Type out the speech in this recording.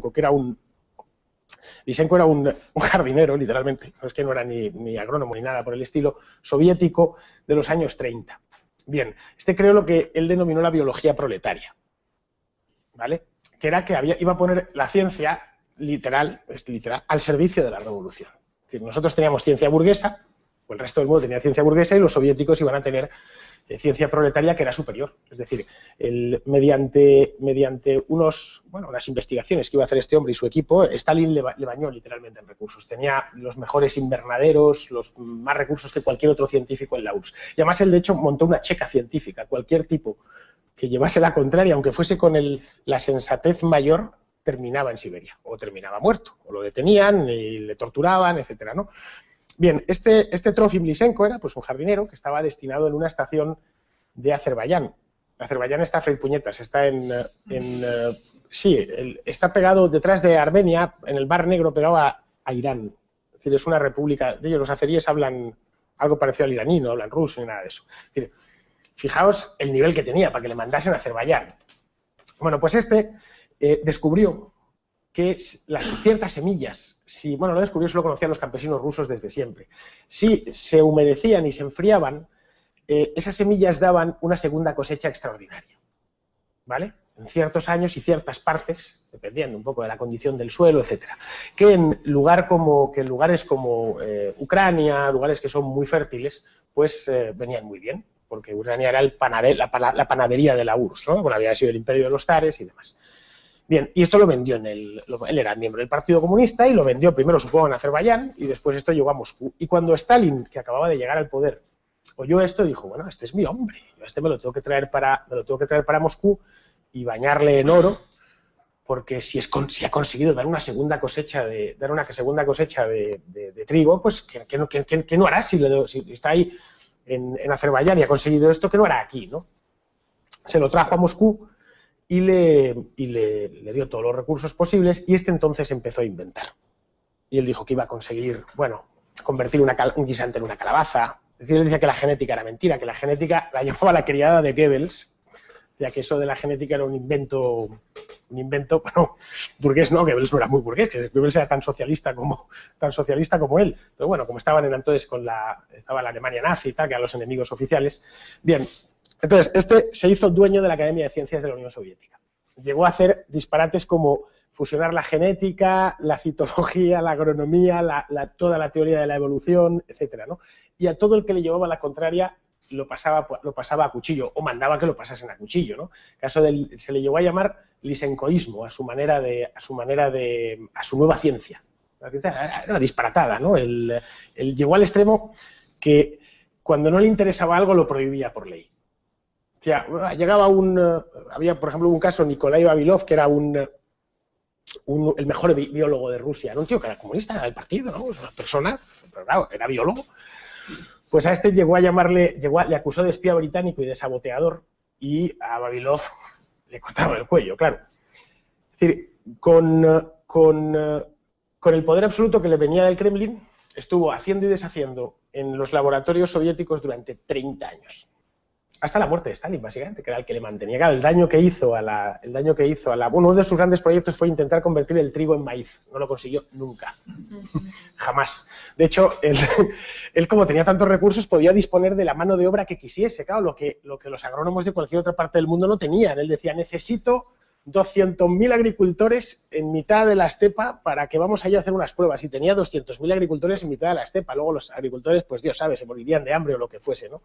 que era Lysenko era un jardinero, literalmente, no es que no era ni agrónomo ni nada por el estilo, soviético de los años 30. Bien, este creó lo que él denominó la biología proletaria, ¿vale? Que era que iba a poner la ciencia, literal, al servicio de la revolución. Es decir, nosotros teníamos ciencia burguesa, o el resto del mundo tenía ciencia burguesa, y los soviéticos iban a tener ciencia proletaria que era superior. Es decir, mediante unas investigaciones que iba a hacer este hombre y su equipo, Stalin le bañó literalmente en recursos. Tenía los mejores invernaderos, los más recursos que cualquier otro científico en la URSS. Y además él, de hecho, montó una checa científica. Cualquier tipo que llevase la contraria, aunque fuese con la sensatez mayor, terminaba en Siberia, o terminaba muerto, o lo detenían y le torturaban, etcétera, ¿no? Bien, este Trofim Lysenko era pues un jardinero que estaba destinado en una estación de Azerbaiyán. Azerbaiyán está a freír puñetas, está está pegado detrás de Armenia, en el Mar Negro, pegado a Irán. Es decir, es una república, de ellos los azeríes hablan algo parecido al iraní, no hablan ruso ni nada de eso. Es decir, fijaos el nivel que tenía para que le mandasen a Azerbaiyán. Bueno, pues descubrió que ciertas semillas, no lo descubrió, eso lo conocían los campesinos rusos desde siempre. Si se humedecían y se enfriaban, esas semillas daban una segunda cosecha extraordinaria, ¿vale? En ciertos años y ciertas partes, dependiendo un poco de la condición del suelo, etcétera. Que en lugares como Ucrania, lugares que son muy fértiles, pues venían muy bien, porque Ucrania era la panadería de la URSS, ¿no? Bueno, había sido el imperio de los zares y demás. Bien, y esto lo vendió él era miembro del Partido Comunista y lo vendió primero, supongo, en Azerbaiyán, y después esto llegó a Moscú. Y cuando Stalin, que acababa de llegar al poder, oyó esto, dijo, bueno, este es mi hombre, yo me lo tengo que traer para Moscú y bañarle en oro, porque si ha conseguido dar una segunda cosecha de trigo, pues ¿qué no hará si está ahí en Azerbaiyán y ha conseguido esto? ¿Qué no hará aquí, no? Se lo trajo a Moscú y le dio todos los recursos posibles, y entonces empezó a inventar. Y él dijo que iba a conseguir, convertir un guisante en una calabaza. Es decir, él decía que la genética era mentira, que la genética la llamaba la criada de Goebbels, ya que eso de la genética era un invento, burgués no, Goebbels no era muy burgués, que Goebbels era tan socialista como él. Pero bueno, como estaban entonces estaba la Alemania nazi y tal, que eran los enemigos oficiales. Bien, entonces, se hizo dueño de la Academia de Ciencias de la Unión Soviética. Llegó a hacer disparates como fusionar la genética, la citología, la agronomía, toda la teoría de la evolución, etcétera, ¿no? Y a todo el que le llevaba la contraria lo pasaba a cuchillo, o mandaba que lo pasasen a cuchillo, ¿no? Se le llegó a llamar lysenkoísmo, a su nueva ciencia. Era una disparatada, ¿no? Él llegó al extremo que cuando no le interesaba algo lo prohibía por ley. O sea, había, por ejemplo, un caso, Nikolai Vavilov, que era el mejor biólogo de Rusia. Era un tío que era comunista, era del partido, ¿no? Es una persona, pero claro, era biólogo. Pues a le acusó de espía británico y de saboteador, y a Vavilov le cortaron el cuello, claro. Es decir, con el poder absoluto que le venía del Kremlin, estuvo haciendo y deshaciendo en los laboratorios soviéticos durante 30 años. Hasta la muerte de Stalin, básicamente, que era el que le mantenía. Claro, uno de sus grandes proyectos fue intentar convertir el trigo en maíz. No lo consiguió nunca. Jamás. De hecho, él como tenía tantos recursos, podía disponer de la mano de obra que quisiese. Claro, lo que los agrónomos de cualquier otra parte del mundo no tenían. Él decía, necesito 200.000 agricultores en mitad de la estepa para que vamos allá a hacer unas pruebas. Y tenía 200.000 agricultores en mitad de la estepa. Luego los agricultores, pues Dios sabe, se morirían de hambre o lo que fuese, ¿no?